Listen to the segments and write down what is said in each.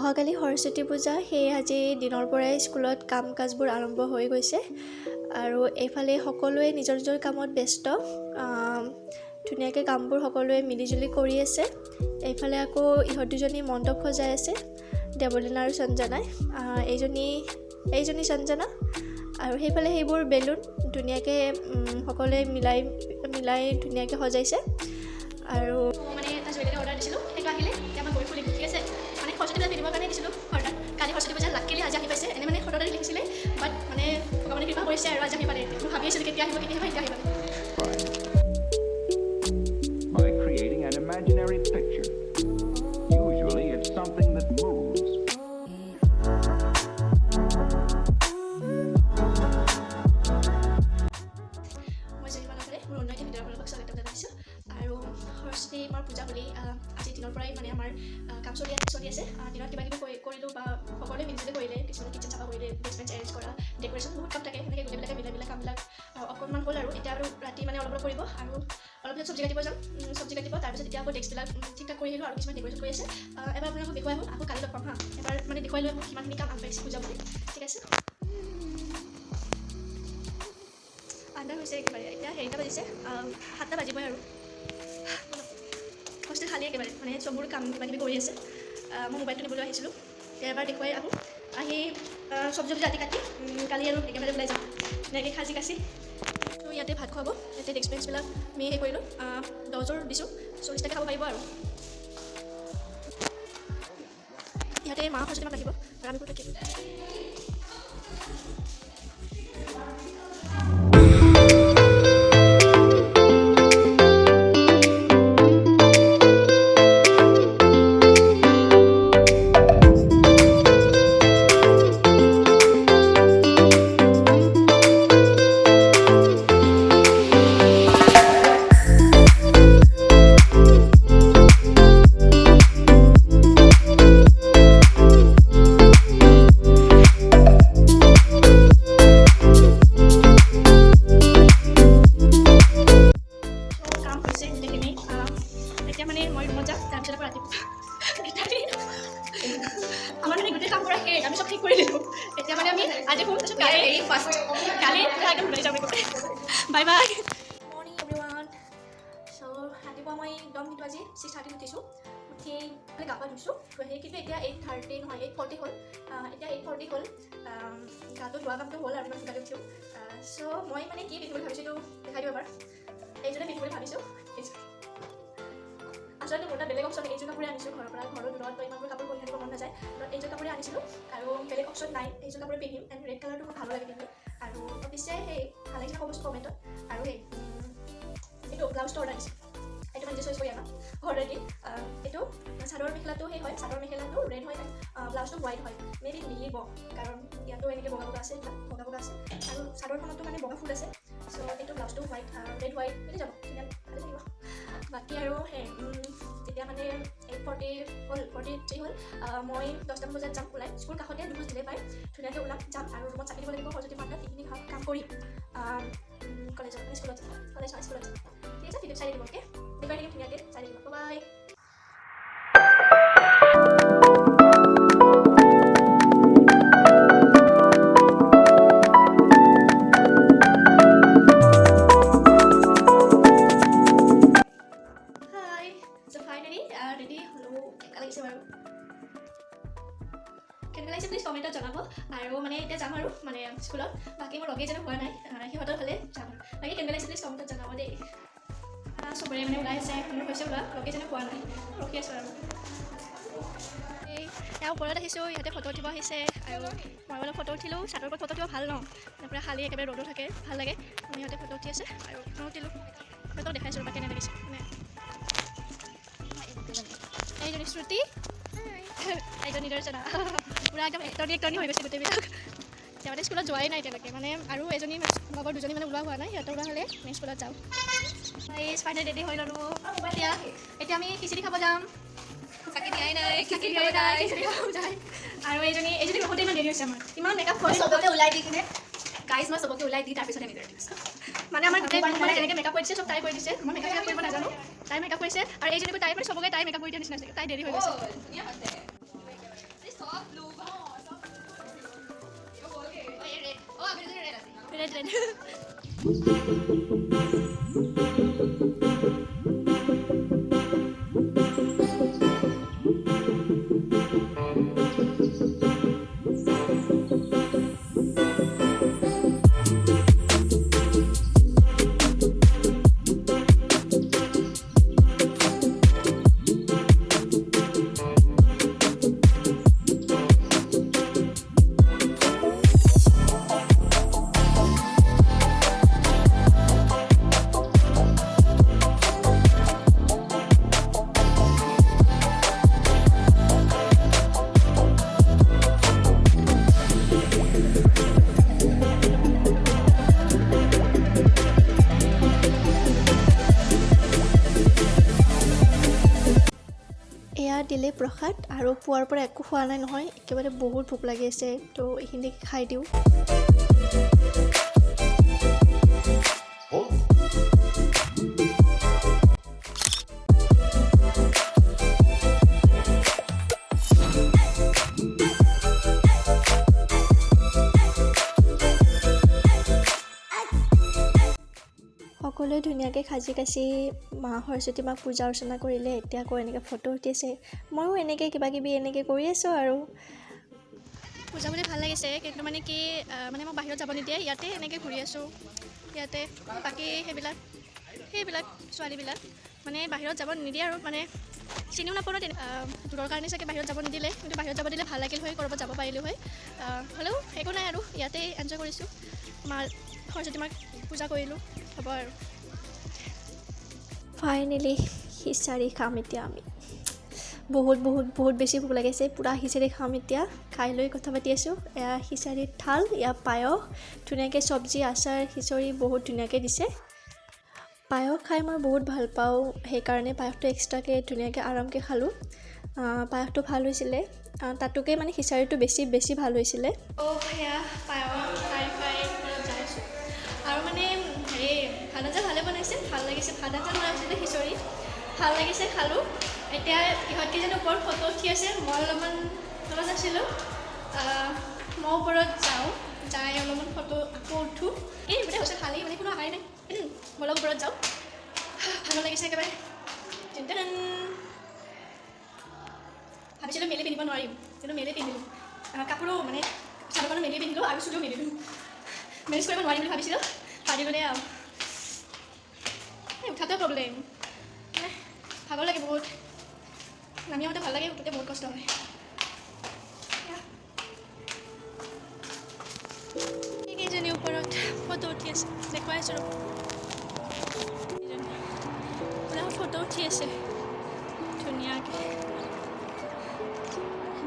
অহাকালি সৰস্বতী পূজা, সেয়ে আজি দিনৰ পৰাই স্কুলত কাম কাজবোৰ আৰম্ভ হৈ গৈছে আৰু এইফালে সকলোৱে নিজৰ নিজৰ কামত ব্যস্ত। ধুনীয়াকৈ কামবোৰ সকলোৱে মিলিজুলি কৰি আছে। এইফালে আকৌ ইহঁত দুজনী মণ্ডপ সজাই আছে, দেৱলীনা আৰু সঞ্জনাই। এইজনী সঞ্জনা আৰু সেইফালে সেইবোৰ বেলুন ধুনীয়াকৈ সকলোৱে মিলাই ধুনীয়াকৈ সজাইছে। আৰু মানে এটা জুৱেলাৰী অৰ্ডাৰ দিছিলোঁ, সেইটো আহিলে এতিয়া মই গৈ ফুলিম, ঠিক আছে। মানে সৰস্বতী পূজা পিন্ধিবৰ কাৰণে দিছিলোঁ অৰ্ডাৰ। কালি সৰস্বতী পূজা লাকিলি আজি আহি পাইছে। এনে মানে ফটো লিখিছিলে, বাট মানে ভগৱানে কৃপা কৰিছে আৰু আজি আহি পালে। মই ভাবি আছিলোঁ কেতিয়া আহিব এতিয়া আহি পালে। By creating an imaginary picture. Usually it's something that moves. মই জৰিমানা কৰে মোৰ উন্নতি ভিতৰৰ পৰা স্বাগতম জনাইছোঁ। আৰু সৰস্বতী মাৰ পূজা বুলি আজি দিনৰ পৰাই মানে আমাৰ কাম চলি আছে। দিনত কিবা কিবি কৰিলোঁ বা সকলোৱে মিলিজুলি কৰিলে, কিছুমানে কিটচেন চাফা কৰিলে, ডেস্ক বেঞ্চ এৰেঞ্জ কৰা, ডেক'ৰেশ্যন বহুত কাম থাকে। সেনেকৈ গোটেইবিলাকে মিলাই কামবিলাক অকণমান হ'ল আৰু এতিয়া আৰু ৰাতি মানে অলপ কৰিব আৰু অলপ পিছত চব্জি কাটিব যাম। চব্জি কাটিব, তাৰপিছত এতিয়া আকৌ ডেস্কবিলাক ঠিক ঠাক কৰি আহিলোঁ আৰু কিছুমান ডেক'ৰেশ্যন কৰি আছে। এবাৰ আপোনালোকক দেখুৱাই আহোঁ, আকৌ কালি লগ পাম হা। এবাৰ মানে দেখুৱাই লৈ আহোঁ কিমানখিনি কাম আগবাঢ়িছে পূজা বুলি, ঠিক আছে। আন্ধাৰ হৈছে একেবাৰে, এতিয়া হেৰিটা বাজিছে, 7টা বাজিবই আৰু হোষ্টেল খালী একেবাৰে, মানে চববোৰ কাম কিবা কিবি কৰি আছে। মই মোবাইলটো নিবলৈ আহিছিলোঁ, এবাৰ দেখুৱাই আহোঁ। আহি চব্জি ৰাতি কাটি কালি আৰু একেবাৰে ওলাই যাম ধুনীয়াকৈ সাজি কাচি। ত' ইয়াতে ভাত খুৱাব, ইয়াতে ডেস্ক বেঞ্চবিলাক আমি হেৰি কৰিলোঁ, 10যোৰ দিছোঁ, 40টাকৈ খাব পাৰিব আৰু ইয়াতে মা সৰস্বতী মাক থাকিব আৰু আমি থাকিম। এতিয়া মানে মই ৰুমত যাম, তাৰপিছত আকৌ ৰাতিপুৱা আমাৰ মানে গোটেই কাম কৰা শেষ, আমি চব ঠিক কৰি দিলোঁ। এতিয়া মানে আমি আজি শুম, তাৰপিছত কালি একদম ওলাই যাম। Bye bye. Morning everyone. চ' ৰাতিপুৱা মই একদম কিন্তু আজি 6:30 উঠিছোঁ। উঠি গা পা ধুইছোঁ, কিন্তু এতিয়া 8:30 নহয় 8:40 হ'ল। এতিয়া 8:40 হ'ল, গাটো ধোৱা কামটো হ'ল আৰু ইমান সোনকালে উঠিও। চ' মই মানে কি পিন্ধিম বুলি ভাবিছিলোঁ দেখাই দিওঁ এবাৰ। এইযোৰে পিন্ধিম বুলি ভাবিছোঁ। আচলতে মোৰ তাত বেলেগ অপশ্যন এইযোৰ কাপোৰে আনিছোঁ ঘৰৰ পৰা। ঘৰৰ দূৰত বা ইমানবোৰ কাপোৰ পিন্ধি থাকিব মন নাযায়, এইযোৰ কাপোৰে আনিছিলোঁ আৰু বেলেগ অপশ্যন নাই। এইযোৰ কাপোৰে পিন্ধিম এণ্ড ৰেড কালাৰটো মোৰ ভালো লাগে পিন্ধি। আৰু পিছে সেই ভাল লাগিছে ক'বচোন কমেণ্টত। আৰু সেই এইটো ব্লাউজটো অৰ্ডাৰ দিছোঁ, এইটো মানে চইচ কৰি আনা অলৰেডি। এইটো চাদৰ মেখেলাটো সেই হয়, চাদৰ মেখেলাটো ৰেড হয়, ব্লাউজটো হোৱাইট হয়। মেবি মিলিব, কাৰণ ইয়াতো এনেকৈ বগা আছে, বগা আছে আৰু চাদৰখনতো মানে বগা ফুল আছে। চ' এইটো ব্লাউজটো হোৱাইট, ৰেড হোৱাইট মিলি যাব, ধুনীয়া ভালে লাগিব। বাকী আৰু সেই তেতিয়া মানে 8:43 হ'ল। মই 10টামান বজাত যাম ওলাই, স্কুল কাষতে দুখোজ দিলে পাই ধুনীয়াকৈ ওলাম যাম আৰু ৰুমত চাকি দিব লাগিব সৰস্বতী মাতাত। এইখিনি কাম কৰিম কলেজত, মানে স্কুলত যাম, স্কুলত যাম, ঠিক আছে। ভিডিঅ' চাই দিব, অ'কে। দেখুৱাই থাকিম ধুনীয়াকৈ, চাই দিব, বাই। কেনেকৈ লাগিছে প্লিজ কমেণ্টত জনাব। আৰু মানে এতিয়া যাম আৰু মানে স্কুলত। বাকী মোৰ লগেই যেনে হোৱা নাই, সিহঁতৰ ফালে যাম আৰু। বাকী কেনেকৈ লাগিছে প্লিজ কমেণ্টত জনাব দেই। চবৰে মানে ওলাই আছে, মোৰ হৈছে ওলোৱা, লগেই যেনে হোৱা নাই, ৰখি আছোঁ আৰু। ইয়াৰ ওপৰত আহিছোঁ, ইয়াতে ফটো উঠিব আহিছে আৰু মই অলপ ফটো উঠিলোঁ। চাদৰ ওপৰত ফটো উঠিব ভাল ন, তাৰপৰা খালী একেবাৰে ৰ'দো থাকে, ভাল লাগে। সিহঁতে ফটো উঠি আছে আৰু মই উঠিলোঁ। সিহঁতক দেখাইছোঁ ৰ'বা কেনে লাগিছে। এইজনী শ্ৰুতি, এইজনী দৰ্শনা, পূৰা একদম এক্টৰনি হৈ গৈছে গোটেইবিলাক। এতিয়া মানে স্কুলত যোৱাই নাই এতিয়ালৈকে, মানে আৰু এজনী লগৰ দুজনী মানে ওলোৱা হোৱা নাই, সিহঁতৰ ওলোৱা হ'লে মই স্কুলত যাওঁ। ফাইনেল ৰেডি হৈ ল'লোঁ। এতিয়া আমি খিচিৰি খাব যাম। চাকি দিয়াই নাই আৰু এইজনী বহুতেই ইমান দেৰি হৈছে আমাৰ, ইমান মেকআপ কৰি চবকে ওলাই দি কিনে গাইজ মই চবকে ওলাই দি তাৰপিছতহে নিজে মানে আমাৰ গোটেই মানে যেনেকৈ মেকআপ কৰি দিছে চব তাই কৰি দিছে। মই মেকআপ কৰিব নাজানো, তাই মেকআপ কৰিছে আৰু এইজনীকো তাই মানে চবকে তাই মেকআপ কৰি দিয়া নিচিনা, তাই দেৰি হৈ গৈছে। ফ্ৰেণ্ড এয়া দিলে প্ৰসাদ আৰু পুৱাৰ পৰা একো খোৱা নাই নহয়, একেবাৰে বহুত ভোক লাগি আছে, তো এইখিনি খাই দিওঁ। সকলোৱে ধুনীয়াকৈ সাজি কাচি মা সৰস্বতী মাক পূজা অৰ্চনা কৰিলে। এতিয়া আকৌ এনেকৈ ফটো উঠি আছে, ময়ো এনেকৈ কিবাকিবি এনেকৈ কৰি আছোঁ আৰু। পূজা বুলি ভাল লাগিছে, কিন্তু মানে কি মানে মই বাহিৰত যাব নিদিয়ে, ইয়াতে এনেকৈ ঘূৰি আছোঁ। ইয়াতে বাকী সেইবিলাক ছোৱালীবিলাক মানে বাহিৰত যাব নিদিয়ে আৰু মানে চিনিও নাপাওঁ ন, দূৰৰ কাৰণে চাগে বাহিৰত যাব নিদিলে, কিন্তু বাহিৰত যাব দিলে ভাল লাগিল হয়, ক'ৰবাত যাব পাৰিলোঁ হয়। হ'লেও একো নাই আৰু ইয়াতে এনজয় কৰিছোঁ, মা সৰস্বতী মাক পূজা কৰিলোঁ, হ'ব আৰু। ফাইনেলি খিচাৰি খাম এতিয়া আমি। বহুত বেছি ভোক লাগিছে, পূৰা খিচাৰি খাম এতিয়া। খাই লৈ কথা পাতি আছোঁ। এয়া খিচাৰিৰ থাল, এয়া পায়স, ধুনীয়াকৈ চব্জি আচাৰ খিচৰি বহুত ধুনীয়াকৈ দিছে। পায়স খাই মই বহুত ভাল পাওঁ, সেইকাৰণে পায়সটো এক্সট্ৰাকৈ ধুনীয়াকৈ আৰামকৈ খালোঁ। পায়সটো ভাল হৈছিলে, তাতোকৈ মানে খিচাৰিটো বেছি ভাল হৈছিলে। সেয়া পায়স খাই যাইছোঁ আৰু মানে হেৰি ভাত আঞ্জা ভালে বনাইছে, ভাল লাগিছে। ভাত আঞ্জা বনাইছিলে খিচৰি, ভাল লাগিছে, খালোঁ। এতিয়া ইহঁতকেইজনী ওপৰত ফটো উঠি আছে, মই অলপমান তলত আছিলোঁ। মই ওপৰত যাই অলপমান ফটো আকৌ উঠোঁ। এই গোটেই হৈছে খালী, মানে কোনো অহাই নাই। মই অলপ ওপৰত যাওঁ, ভালো লাগিছে একেবাৰে। ভাবিছিলোঁ মেলি পিন্ধিব নোৱাৰিম, কিন্তু মেলি পিন্ধিলোঁ। কাপোৰো মানে চাদৰখনো মেলি পিন্ধিলোঁ আৰু চুলিও মেলিলোঁ। মেনেজ কৰিব নোৱাৰিম বুলি ভাবিছিলোঁ, পাৰি গ'লে আৰু। এই উঠাটোৱে প্ৰব্লেম, মানে ভাগৰ লাগে বহুত। নামি আহোঁতে ভাল লাগে, উঠোঁতে বহুত কষ্ট হয়। এইকেইজনী ওপৰত ফটো উঠি আছে, দেখুৱাই আছোঁ। পূৰা ফটো উঠি আছে ধুনীয়াকৈ।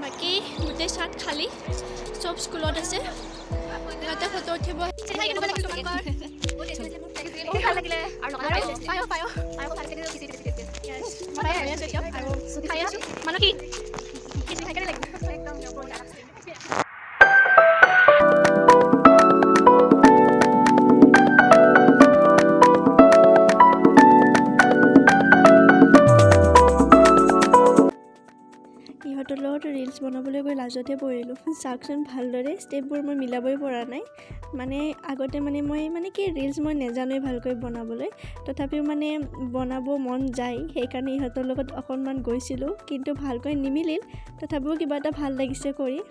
বাকী গোটেই চাট খালী, চব স্কুলত আছে, সিহঁতে ফটো উঠিব। মানে কি ইহঁতৰ লগত ৰিলচ বনাবলৈ গৈ লাজতে পৰিলোঁ। চাওকচোন ভালদৰে ষ্টেপবোৰ মই মিলাবই পৰা নাই। মানে আগতে মই ৰিলচ মই নেজানোৱেই ভালকৈ বনাবলৈ, তথাপিও মানে বনাব মন যায়, সেইকাৰণে ইহঁতৰ লগত অকণমান গৈছিলোঁ, কিন্তু ভালকৈ নিমিলিল, তথাপিও কিবা এটা ভাল লাগিছে কৰি।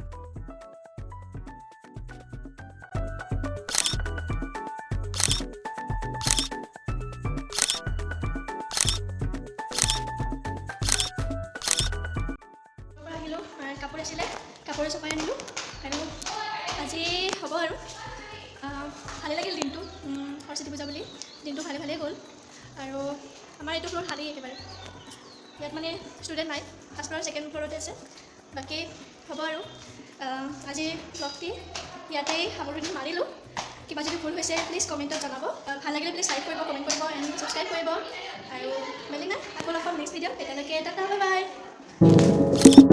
কাপোৰ আছিলে, কাপোৰে চপাই আনিলোঁ আৰু আজি হ'ব আৰু। ভালেই লাগিল দিনটো, সৰস্বতী পূজা বুলি দিনটো ভালেই গ'ল। আৰু আমাৰ এইটো ফ্ল'ৰ খালী একেবাৰে, ইয়াত মানে ষ্টুডেণ্ট নাই, ফাৰ্ষ্ট ফ্ল'ৰ ছেকেণ্ড ফ্ল'ৰতে আছে। বাকী হ'ব আৰু আজি ব্লগটি ইয়াতেই সামৰণি মাৰিলোঁ। কিবা যদি ভুল হৈছে প্লিজ কমেণ্টত জনাব। ভাল লাগিলে প্লিজ লাইক কৰিব, কমেণ্ট কৰিব এণ্ড ছাবস্ক্ৰাইব কৰিব। আৰু মেলিনা আকৌ লগ পাম নেক্সট ভিডিঅ'ত, তেতিয়ালৈকে টাটা বাই বাই।